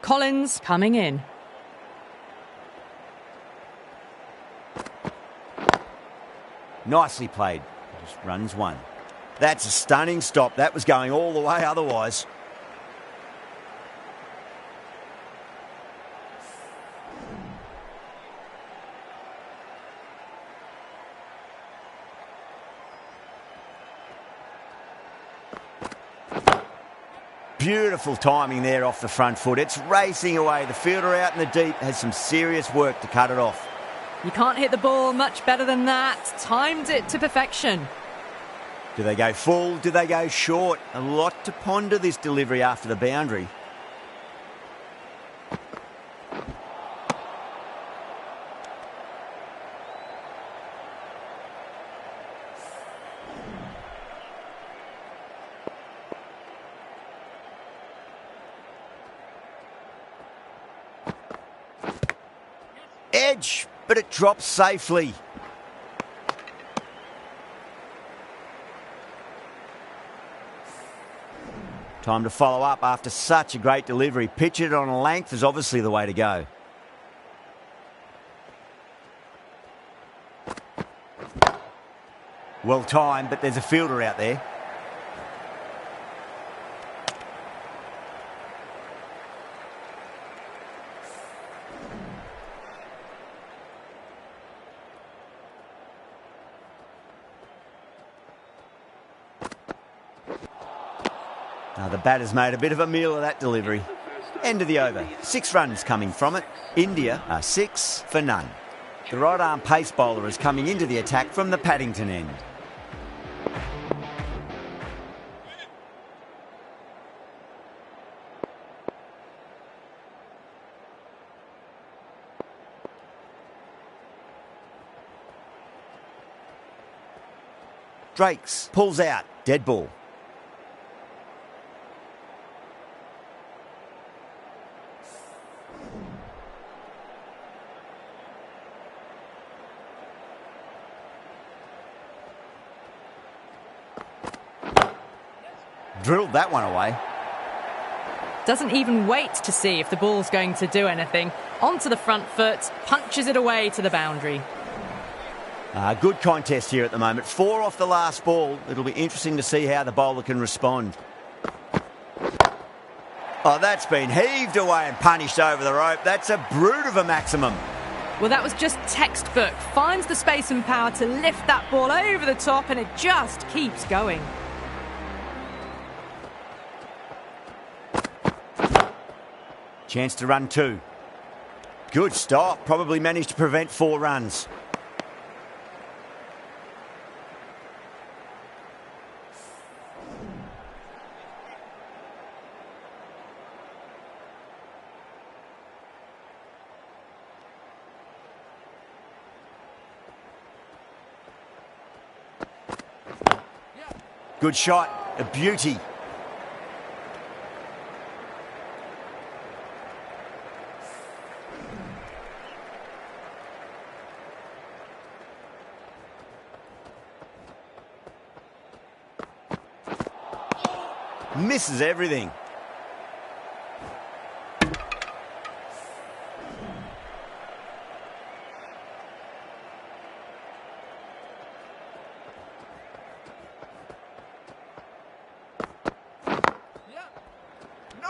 Collins coming in. Nicely played. Just runs one. That's a stunning stop. That was going all the way otherwise. Beautiful timing there off the front foot. It's racing away. The fielder out in the deep has some serious work to cut it off. You can't hit the ball much better than that. Timed it to perfection. Do they go full? Do they go short? A lot to ponder this delivery after the boundary. Edge, but it drops safely. Time to follow up after such a great delivery. Pitch it on a length is obviously the way to go. Well timed, but there's a fielder out there. Now the batter's made a bit of a meal of that delivery. End of the over. 6 runs coming from it. India are 6 for none. The right-arm pace bowler is coming into the attack from the Paddington end. Drakes pulls out. Dead ball. Drilled that one away. Doesn't even wait to see if the ball's going to do anything. Onto the front foot, punches it away to the boundary. Good contest here at the moment. 4 off the last ball. It'll be interesting to see how the bowler can respond. Oh, that's been heaved away and punished over the rope. That's a brute of a maximum. Well, that was just textbook. Finds the space and power to lift that ball over the top, and it just keeps going. Chance to run 2. Good stop. Probably managed to prevent 4 runs. Good shot. A beauty. Misses everything.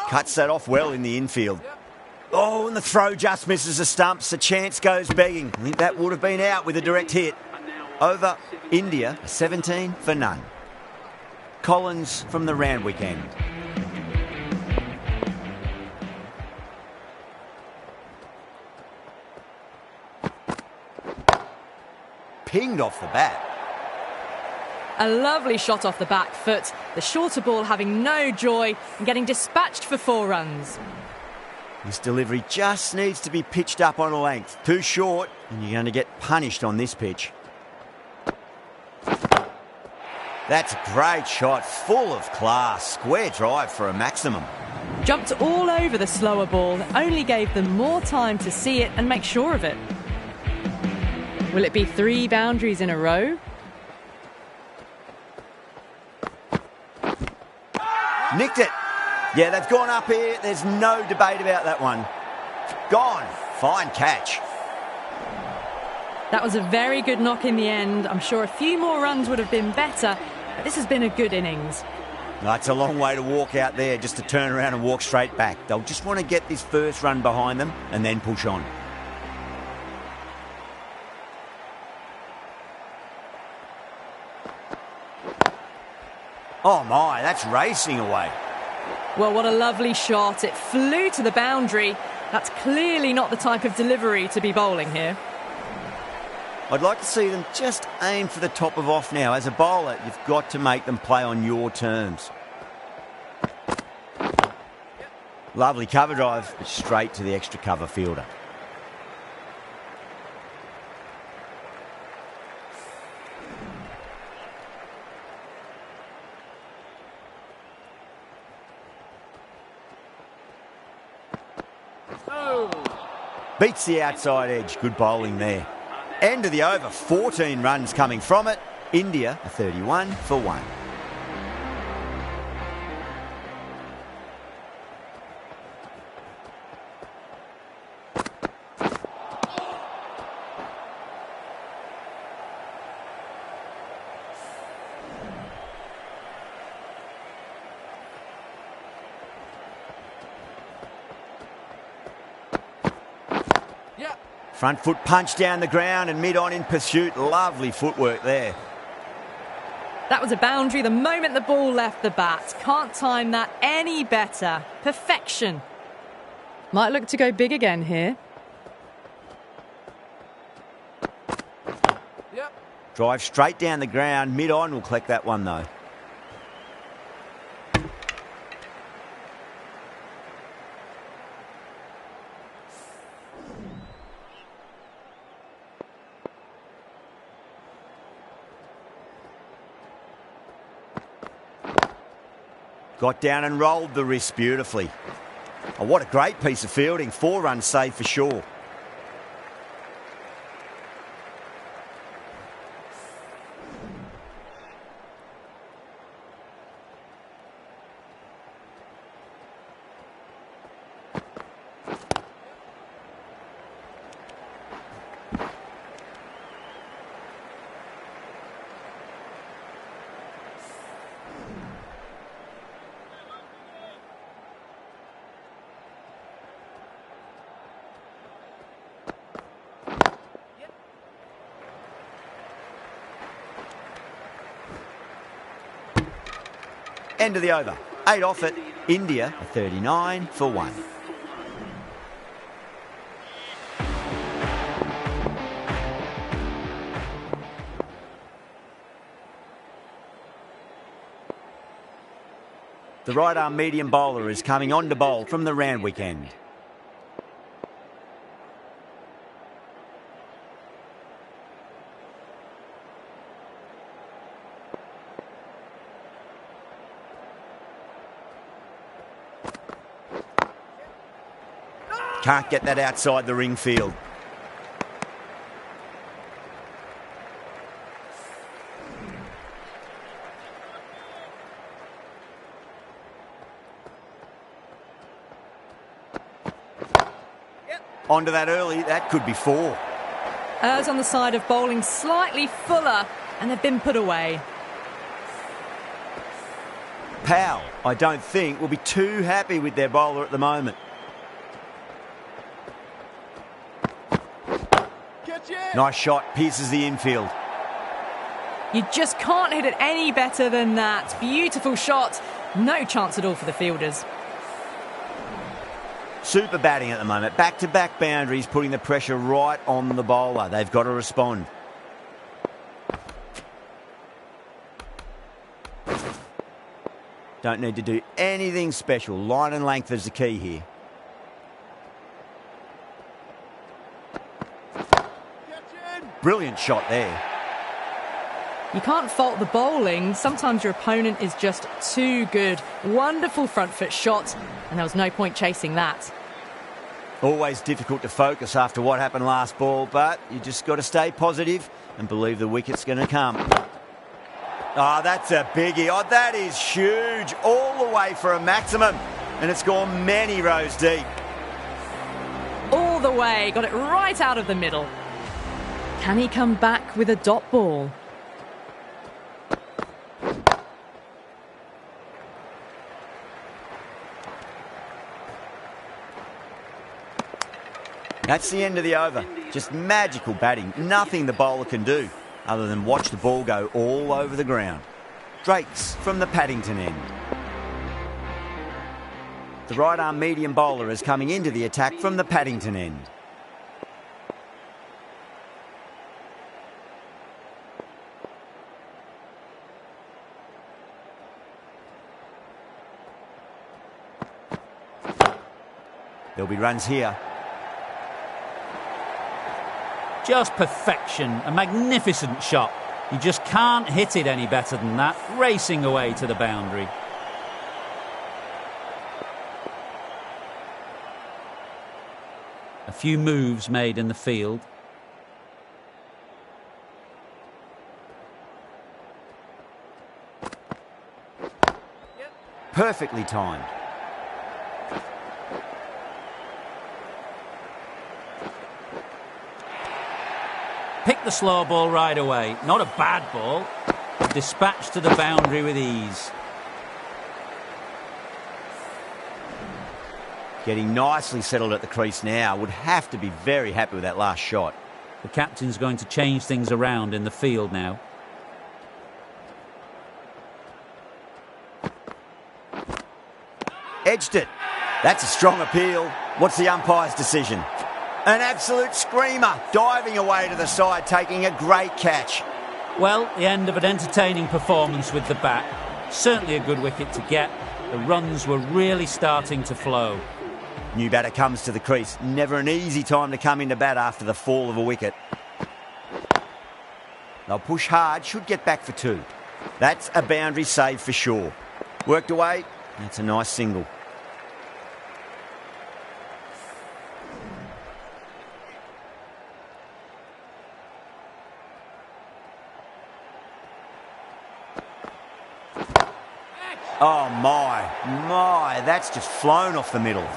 Cuts that off well in the infield. Oh, and the throw just misses the stumps. The chance goes begging. I think that would have been out with a direct hit. Over India, 17 for none. Collins from the Randwick end. Pinged off the bat. A lovely shot off the back foot. The shorter ball having no joy and getting dispatched for 4 runs. This delivery just needs to be pitched up on a length. Too short, and you're going to get punished on this pitch. That's a great shot, full of class. Square drive for a maximum. Jumped all over the slower ball, only gave them more time to see it and make sure of it. Will it be 3 boundaries in a row? Nicked it. Yeah, they've gone up here. There's no debate about that one. Gone. Fine catch. That was a very good knock in the end. I'm sure a few more runs would have been better, but this has been a good innings. It's a long way to walk out there just to turn around and walk straight back. They'll just want to get this first run behind them and then push on. Oh my, that's racing away. Well, what a lovely shot. It flew to the boundary. That's clearly not the type of delivery to be bowling here. I'd like to see them just aim for the top of off now. As a bowler, you've got to make them play on your terms. Lovely cover drive, but straight to the extra cover fielder. Beats the outside edge. Good bowling there. End of the over. 14 runs coming from it. India are 31 for 1. Front foot punch down the ground and mid-on in pursuit. Lovely footwork there. That was a boundary the moment the ball left the bat. Can't time that any better. Perfection. Might look to go big again here. Drive straight down the ground. Mid-on will collect that one though. Got down and rolled the wrist beautifully. Oh, what a great piece of fielding. 4 runs saved for sure. End of the over. 8 off it. India 39 for 1. The right arm medium bowler is coming on to bowl from the Randwick end. Can't get that outside the ring field. Onto that early, that could be 4. Errs on the side of bowling slightly fuller, and they've been put away. Powell, I don't think, will be too happy with their bowler at the moment. Nice shot, pierces the infield. You just can't hit it any better than that. Beautiful shot. No chance at all for the fielders. Super batting at the moment. Back-to-back boundaries, putting the pressure right on the bowler. They've got to respond. Don't need to do anything special. Line and length is the key here. Brilliant shot there. You can't fault the bowling. Sometimes your opponent is just too good. Wonderful front foot shot, and there was no point chasing that. Always difficult to focus after what happened last ball, but you just got to stay positive and believe the wicket's going to come. Oh, that's a biggie. Oh, that is huge. All the way for a maximum. and it's gone many rows deep. All the way, got it right out of the middle. Can he come back with a dot ball? That's the end of the over. Just magical batting. Nothing the bowler can do other than watch the ball go all over the ground. Drakes from the Paddington end. The right-arm medium bowler is coming into the attack from the Paddington end. There'll be runs here. Just perfection, a magnificent shot. You just can't hit it any better than that, racing away to the boundary. A few moves made in the field. Perfectly timed. Picked the slow ball right away. Not a bad ball. Dispatched to the boundary with ease. Getting nicely settled at the crease now. Would have to be very happy with that last shot. The captain's going to change things around in the field now. Edged it. That's a strong appeal. What's the umpire's decision? An absolute screamer, diving away to the side, taking a great catch. Well, the end of an entertaining performance with the bat. Certainly a good wicket to get. The runs were really starting to flow. New batter comes to the crease. Never an easy time to come into bat after the fall of a wicket. They'll push hard, should get back for two. That's a boundary save for sure. Worked away, that's a nice single. Oh my, that's just flown off the middle.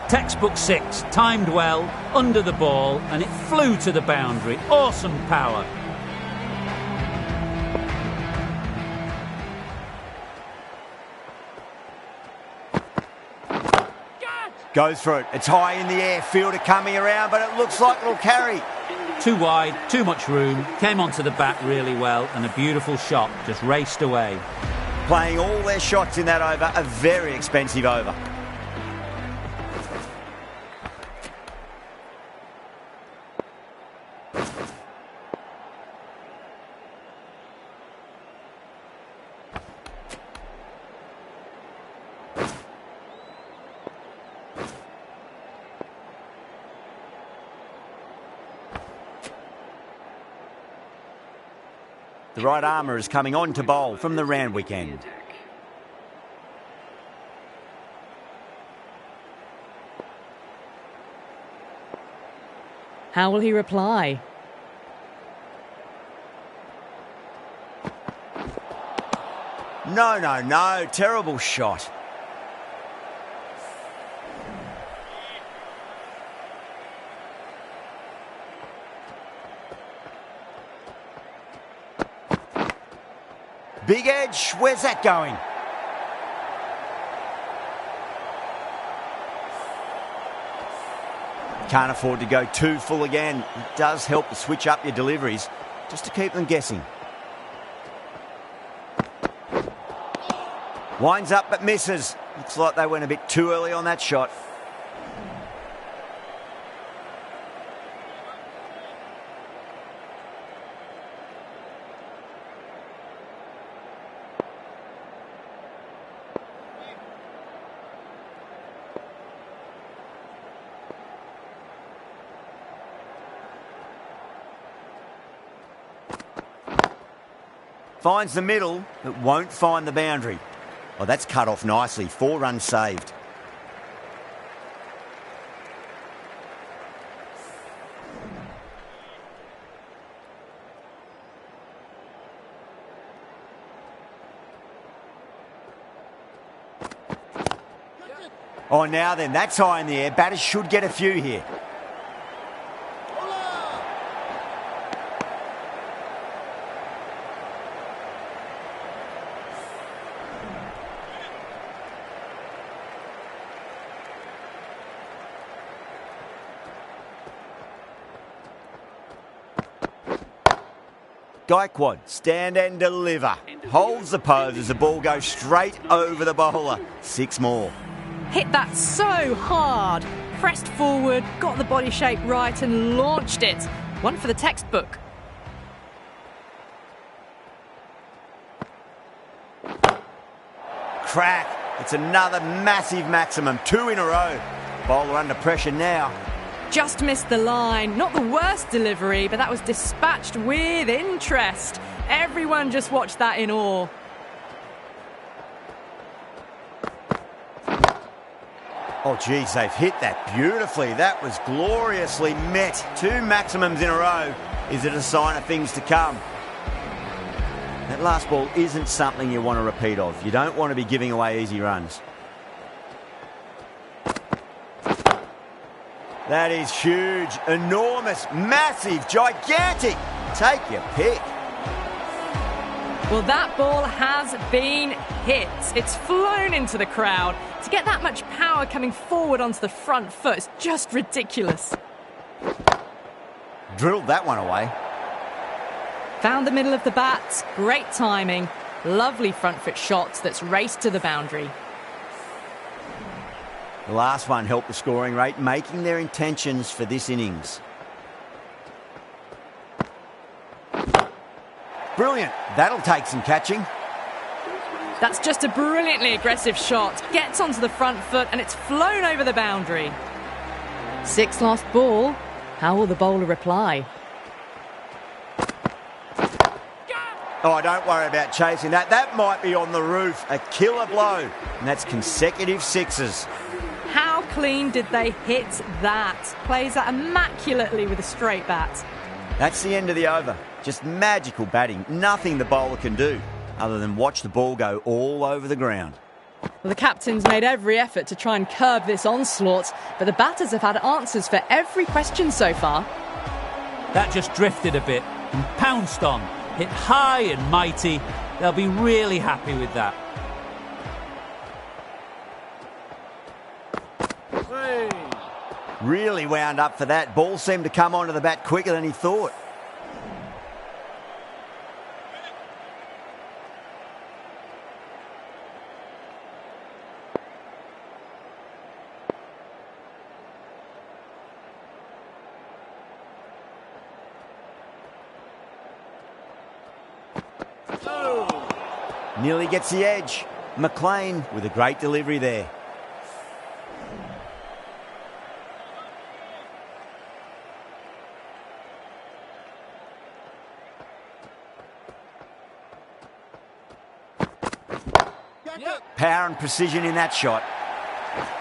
Textbook six, timed well, under the ball, and it flew to the boundary. Awesome power. Goes for it. It's high in the air. Fielder coming around, but it looks like it'll carry. Too wide, too much room. Came onto the bat really well, and a beautiful shot just raced away. Playing all their shots in that over, a very expensive over. The right armour is coming on to bowl from the Randwick end. How will he reply? No. Terrible shot. Big edge. Where's that going? Can't afford to go too full again. It does help to switch up your deliveries just to keep them guessing. Winds up but misses. Looks like they went a bit too early on that shot. Finds the middle, but won't find the boundary. Oh, that's cut off nicely. 4 runs saved. Oh, now then, that's high in the air. Batters should get a few here. Gaikwad, stand and deliver. Holds the pose as the ball goes straight over the bowler. 6 more. Hit that so hard. Pressed forward, got the body shape right and launched it. One for the textbook. Crack. It's another massive maximum. 2 in a row. Bowler under pressure now. Just missed the line. Not the worst delivery, but that was dispatched with interest. Everyone just watched that in awe. Oh, geez, they've hit that beautifully. That was gloriously met. 2 maximums in a row. Is it a sign of things to come? That last ball isn't something you want to repeat of. You don't want to be giving away easy runs. That is huge, enormous, massive, gigantic. Take your pick. Well, that ball has been hit. It's flown into the crowd. To get that much power coming forward onto the front foot is just ridiculous. Drilled that one away. Found the middle of the bat. Great timing. Lovely front foot shot that's raced to the boundary. The last one helped the scoring rate, making their intentions for this innings. Brilliant. That'll take some catching. That's just a brilliantly aggressive shot. Gets onto the front foot and it's flown over the boundary. 6 last ball. How will the bowler reply? Oh, don't worry about chasing that. That might be on the roof. A killer blow. And that's consecutive 6s. How clean did they hit that? Plays that immaculately with a straight bat. That's the end of the over. Just magical batting. Nothing the bowler can do other than watch the ball go all over the ground. Well, the captain's made every effort to try and curb this onslaught, but the batters have had answers for every question so far. That just drifted a bit and pounced on. Hit high and mighty. They'll be really happy with that. Really wound up for that. Ball seemed to come onto the bat quicker than he thought. Nearly gets the edge. McLean with a great delivery there. Power and precision in that shot.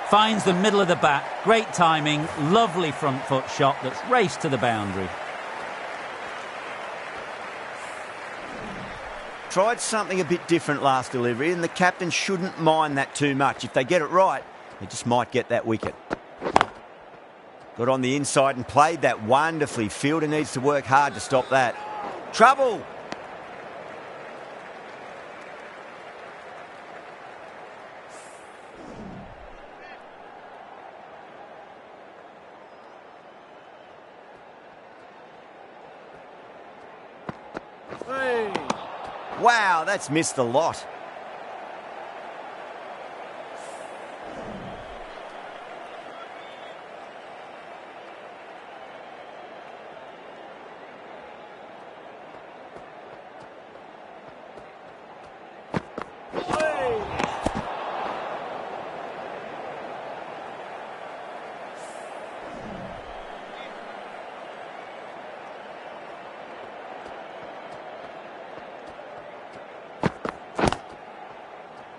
Finds the middle of the bat. Great timing. Lovely front foot shot that's raced to the boundary. Tried something a bit different last delivery, and the captain shouldn't mind that too much. If they get it right, they just might get that wicket. Got on the inside and played that wonderfully. Fielder needs to work hard to stop that. Trouble! Wow, that's missed a lot.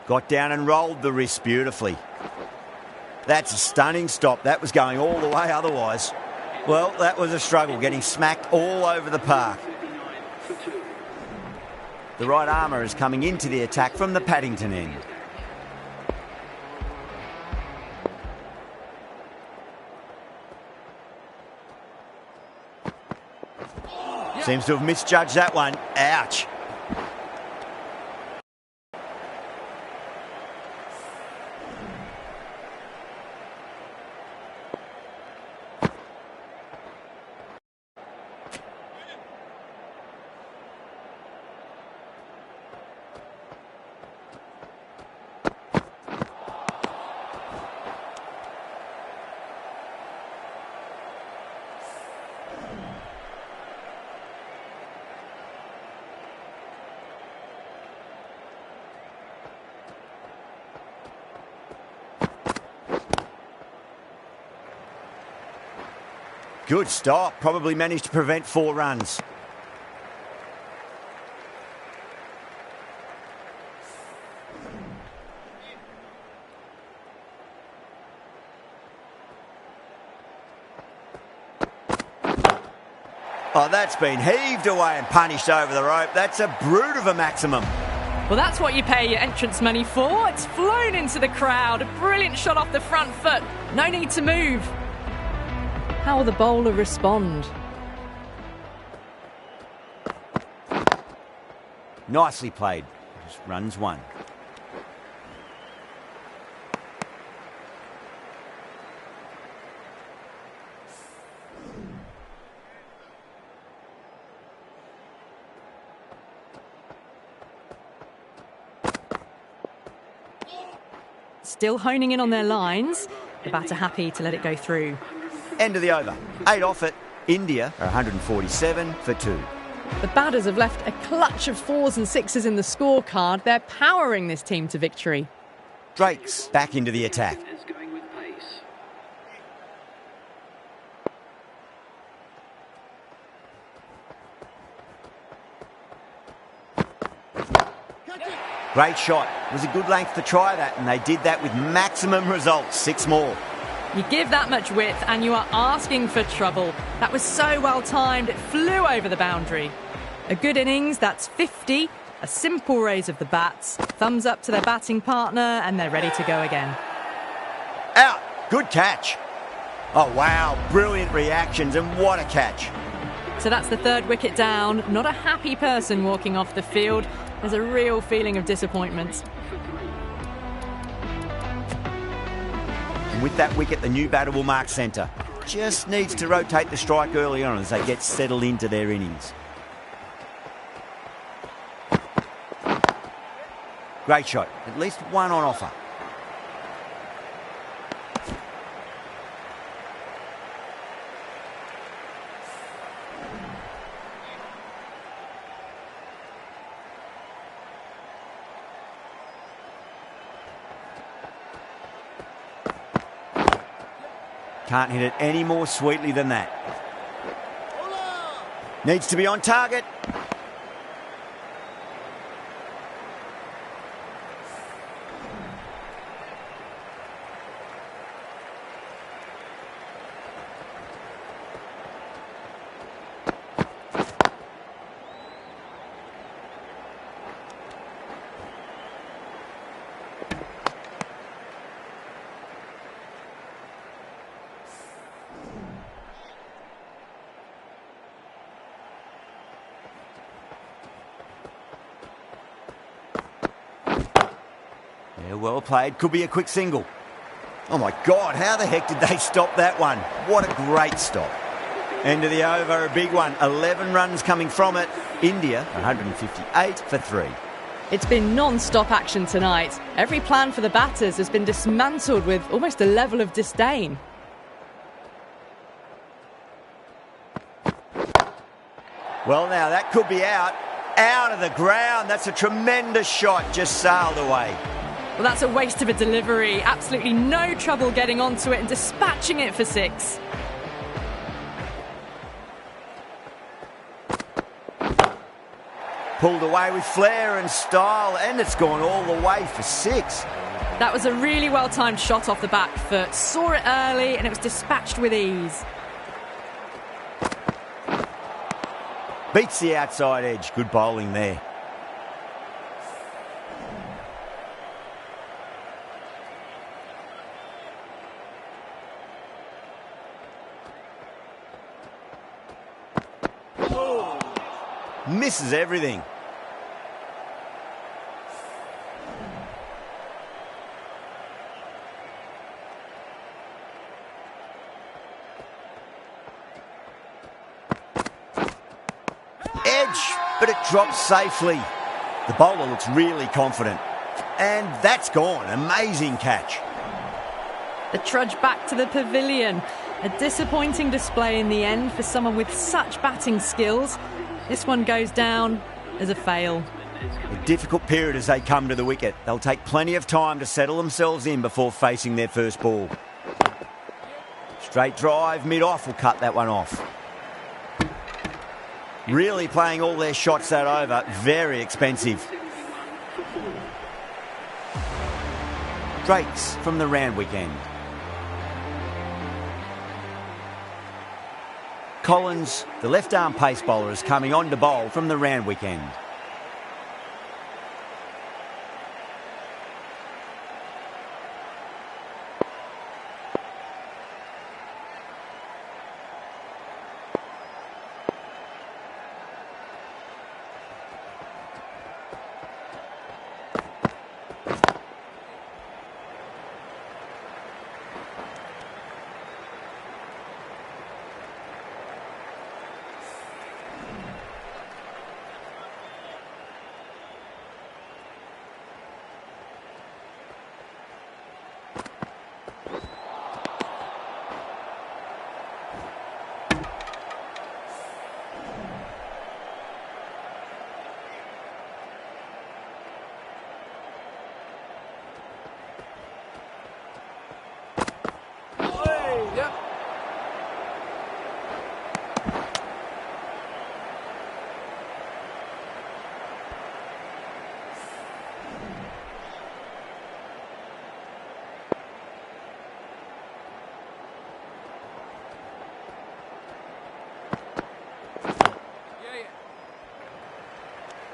Got down and rolled the wrist beautifully. That's a stunning stop. That was going all the way otherwise. Well, that was a struggle, getting smacked all over the park. The right armour is coming into the attack from the Paddington end. Seems to have misjudged that one. Ouch. Good stop. Probably managed to prevent 4 runs. Oh, that's been heaved away and punished over the rope. That's a brute of a maximum. Well, that's what you pay your entrance money for. It's flown into the crowd. A brilliant shot off the front foot. No need to move. How will the bowler respond? Nicely played. Just runs 1. Still honing in on their lines. The batter happy to let it go through. End of the over. 8 off it. India are 147 for 2. The batters have left a clutch of 4s and 6s in the scorecard. They're powering this team to victory. Drake's back into the attack. Great shot. It was a good length to try that, and they did that with maximum results. 6 more. You give that much width and you are asking for trouble. That was so well timed, it flew over the boundary. A good innings, that's 50. A simple raise of the bats. Thumbs up to their batting partner and they're ready to go again. Out. Good catch. Oh, wow. Brilliant reactions, and what a catch. So that's the 3rd wicket down. Not a happy person walking off the field. There's a real feeling of disappointment. And with that wicket, the new batter will mark centre. Just needs to rotate the strike early on as they get settled into their innings. Great shot. At least 1 on offer. Can't hit it any more sweetly than that. Needs to be on target. Yeah, well played. Could be a quick single. Oh my God, how the heck did they stop that one? What a great stop. End of the over, a big one. 11 runs coming from it. India, 158 for 3. It's been non-stop action tonight. Every plan for the batters has been dismantled with almost a level of disdain. Well, now that could be out. Out of the ground. That's a tremendous shot. Just sailed away. Well, that's a waste of a delivery. Absolutely no trouble getting onto it and dispatching it for 6. Pulled away with flair and style, and it's gone all the way for 6. That was a really well-timed shot off the back foot. Saw it early and it was dispatched with ease. Beats the outside edge. Good bowling there. Misses everything. Edge, but it drops safely. The bowler looks really confident. And that's gone. Amazing catch. The trudge back to the pavilion. A disappointing display in the end for someone with such batting skills. This one goes down as a fail. A difficult period as they come to the wicket. They'll take plenty of time to settle themselves in before facing their first ball. Straight drive, mid-off will cut that one off. Really playing all their shots that over. Very expensive. Drakes from the Randwick end. Collins, the left-arm pace bowler, is coming on to bowl from the Randwick end.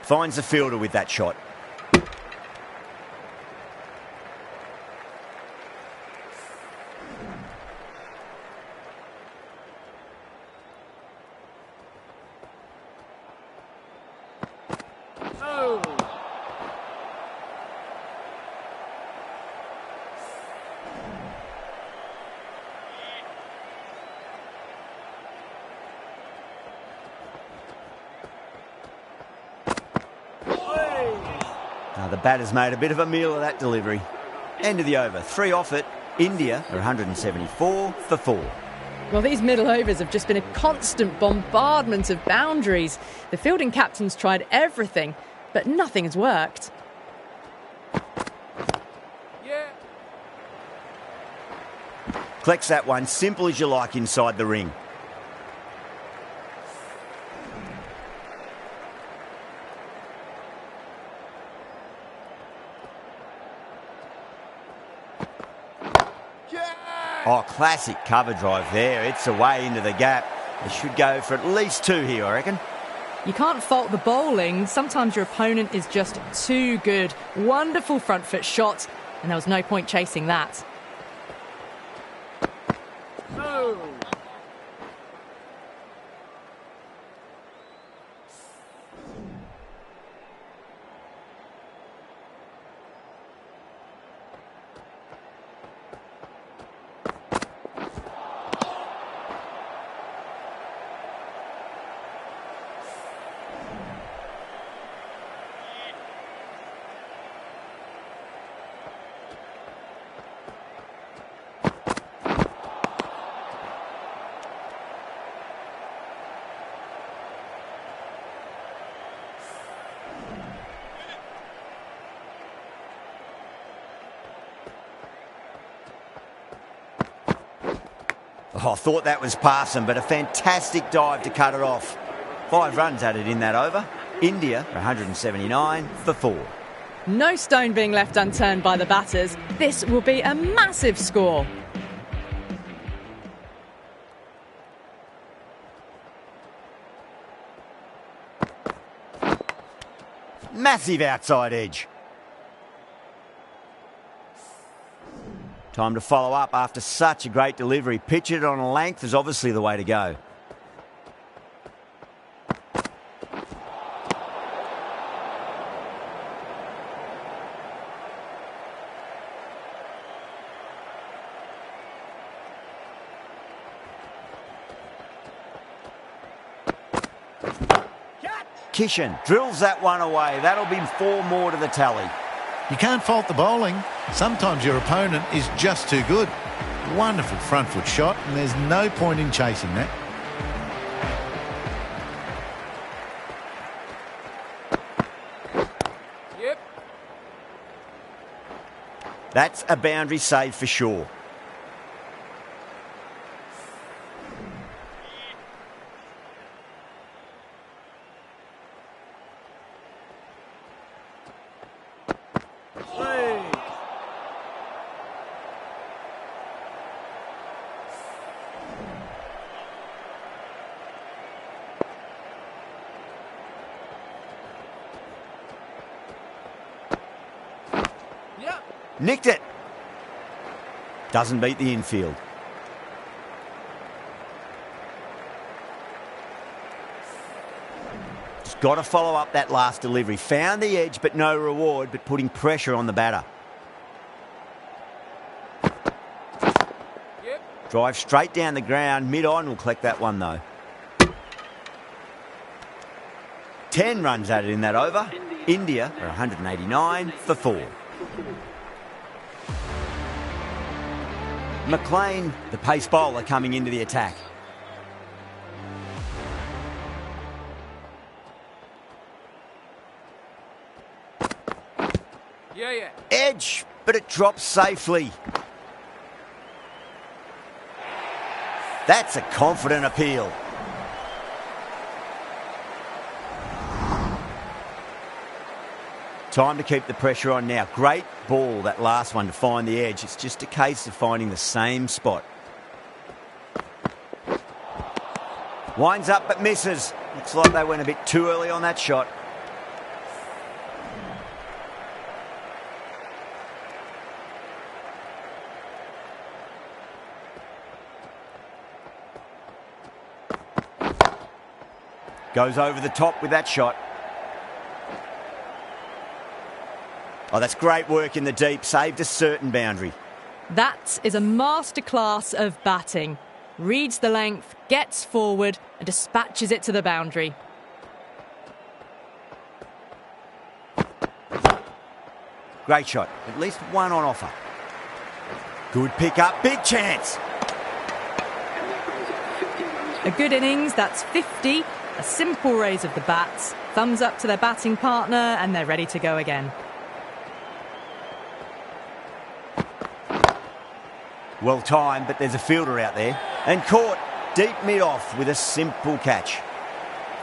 Finds the fielder with that shot. Now the batter's made a bit of a meal of that delivery. End of the over. 3 off it. India are 174 for 4. Well, these middle overs have just been a constant bombardment of boundaries. The fielding captains tried everything, but nothing has worked. Collects that one, simple as you like, inside the ring. Oh, classic cover drive there. It's away into the gap. They should go for at least 2 here, I reckon. You can't fault the bowling. Sometimes your opponent is just too good. Wonderful front foot shot, and there was no point chasing that. Oh, I thought that was passing, but a fantastic dive to cut it off. 5 runs added in that over. India 179 for 4. No stone being left unturned by the batters. This will be a massive score. Massive outside edge. Time to follow up after such a great delivery. Pitch it on a length is obviously the way to go. Kishan drills that one away. That'll be 4 more to the tally. You can't fault the bowling. Sometimes your opponent is just too good. Wonderful front foot shot, and there's no point in chasing that. Yep. That's a boundary save for sure. Nicked it. Doesn't beat the infield. Just got to follow up that last delivery. Found the edge, but no reward, but putting pressure on the batter. Yep. Drive straight down the ground. Mid-on will collect that one, though. 10 runs added in that over. India are 189 for 4. McLean, the pace bowler, coming into the attack. Yeah. Edge, but it drops safely. That's a confident appeal. Time to keep the pressure on now. Great ball, that last one, to find the edge. It's just a case of finding the same spot. Winds up but misses. Looks like they went a bit too early on that shot. Goes over the top with that shot. Oh, that's great work in the deep. Saved a certain boundary. That is a masterclass of batting. Reads the length, gets forward and dispatches it to the boundary. Great shot. At least one on offer. Good pick up. Big chance. A good innings, that's 50. A simple raise of the bats. Thumbs up to their batting partner and they're ready to go again. Well timed, but there's a fielder out there. And caught deep mid-off with a simple catch.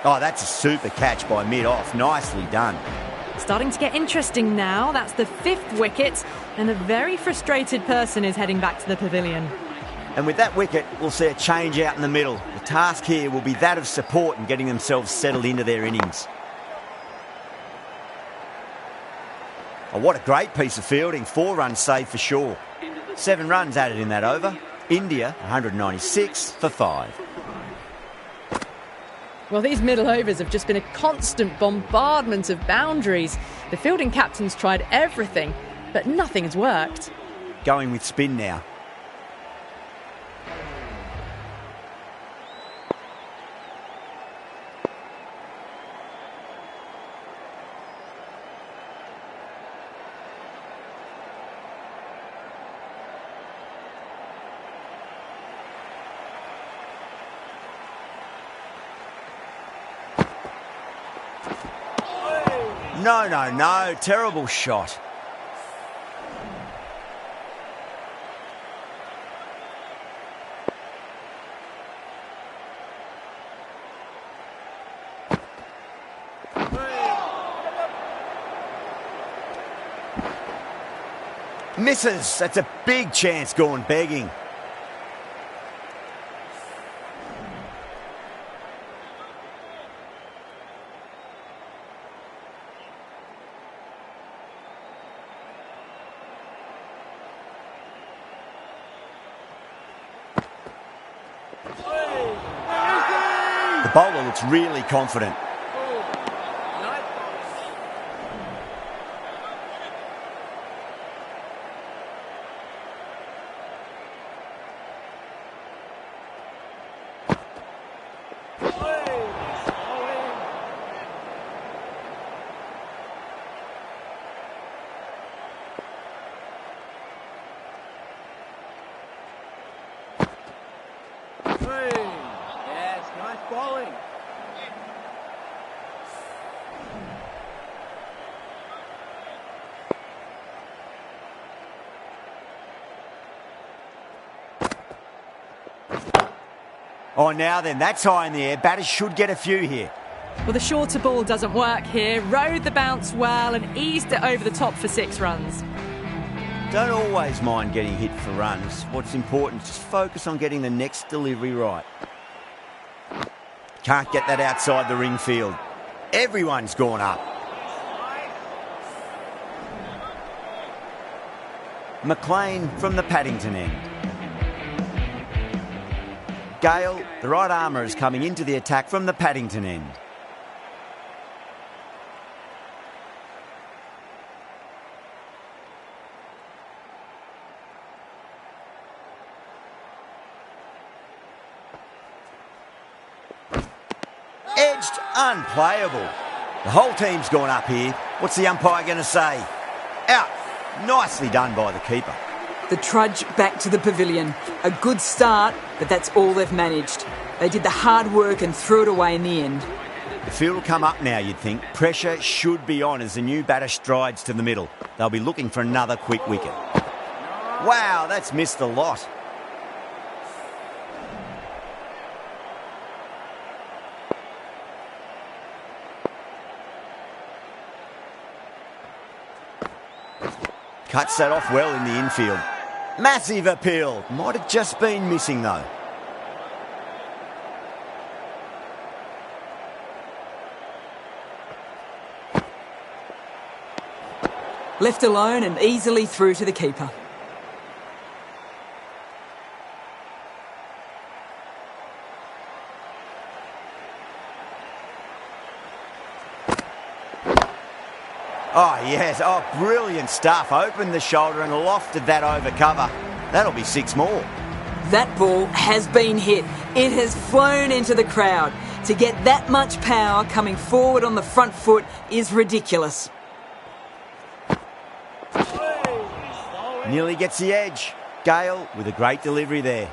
Oh, that's a super catch by mid-off. Nicely done. Starting to get interesting now. That's the 5th wicket and a very frustrated person is heading back to the pavilion. And with that wicket, we'll see a change out in the middle. The task here will be that of support and getting themselves settled into their innings. Oh, what a great piece of fielding. 4 runs saved for sure. 7 runs added in that over. India 196 for 5. Well, these middle overs have just been a constant bombardment of boundaries. The fielding captains tried everything, but nothing's worked. Going with spin now. No. Terrible shot. Misses. That's a big chance gone begging. The bowler looks really confident. Yes, nice bowling. Oh, now then, that's high in the air. Batters should get a few here. Well, the shorter ball doesn't work here. Rode the bounce well and eased it over the top for 6 runs. Don't always mind getting hit for runs. What's important is just focus on getting the next delivery right. Can't get that outside the ring field. Everyone's gone up. McLean from the Paddington end. Gale, the right armour, is coming into the attack from the Paddington end. Edged, unplayable. The whole team's gone up here. What's the umpire going to say? Out. Nicely done by the keeper. The trudge back to the pavilion. A good start, but that's all they've managed. They did the hard work and threw it away in the end. The field will come up now, you'd think. Pressure should be on as the new batter strides to the middle. They'll be looking for another quick wicket. Wow, that's missed a lot. Cuts that off well in the infield. Massive appeal. Might have just been missing though. Left alone and easily through to the keeper. Oh, yes. Oh, brilliant stuff. Opened the shoulder and lofted that over cover. That'll be 6 more. That ball has been hit. It has flown into the crowd. To get that much power coming forward on the front foot is ridiculous. Nearly gets the edge. Gale with a great delivery there.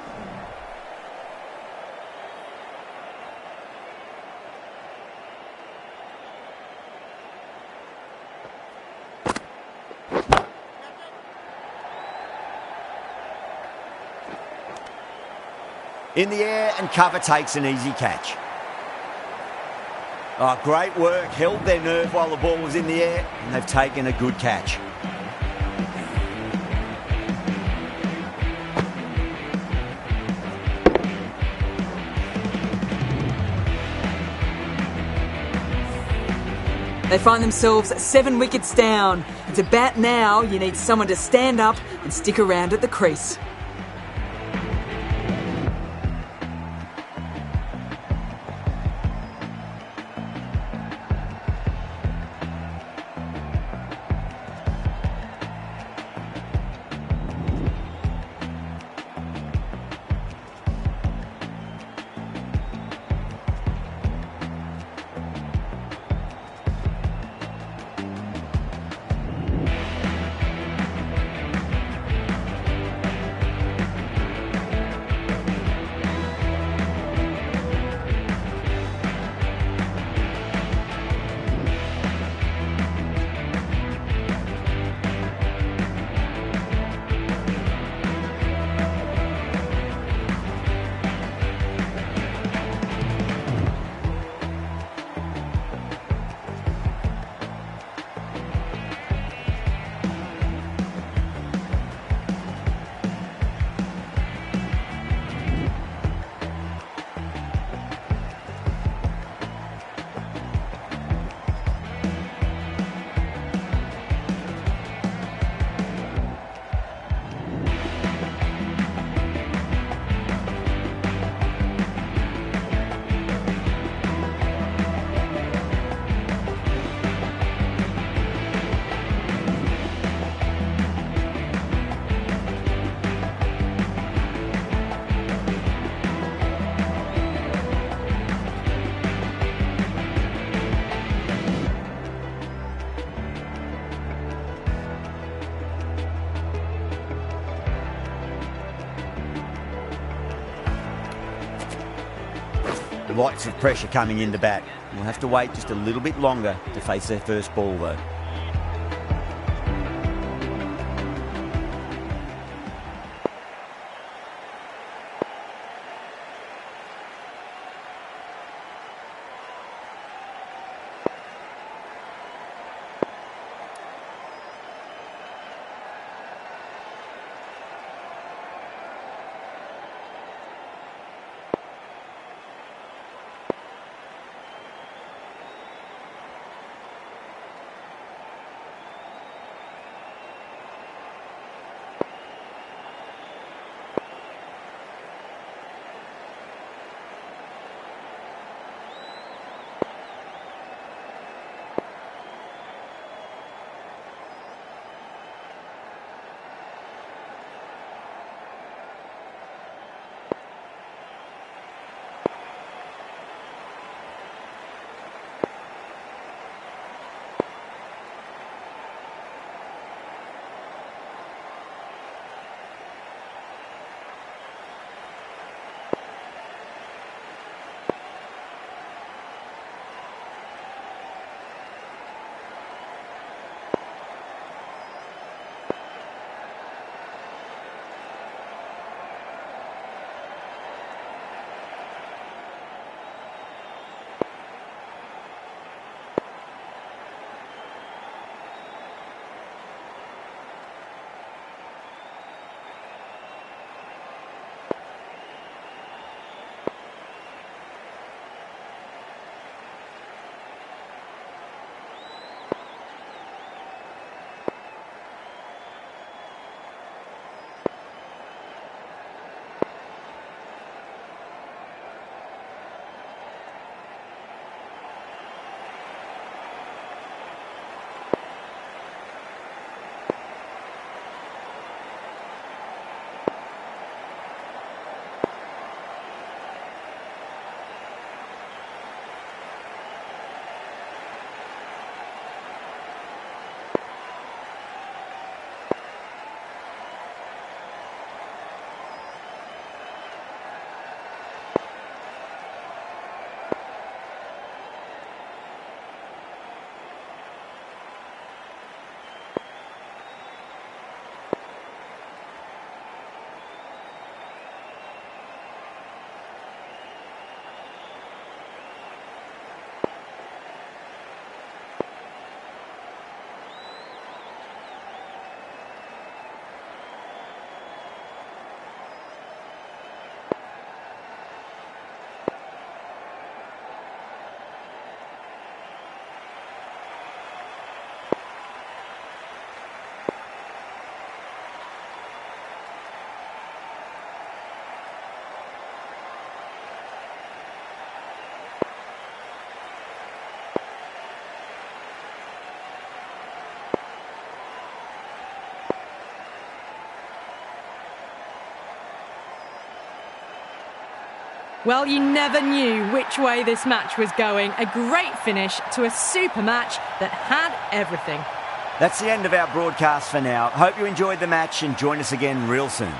In the air and cover takes an easy catch. Oh, great work. Held their nerve while the ball was in the air and they've taken a good catch. They find themselves 7 wickets down. And to bat now, you need someone to stand up and stick around at the crease. lots of pressure coming into bat. We'll have to wait just a little bit longer to face their first ball, though. Well, you never knew which way this match was going. A great finish to a super match that had everything. That's the end of our broadcast for now. Hope you enjoyed the match and join us again real soon.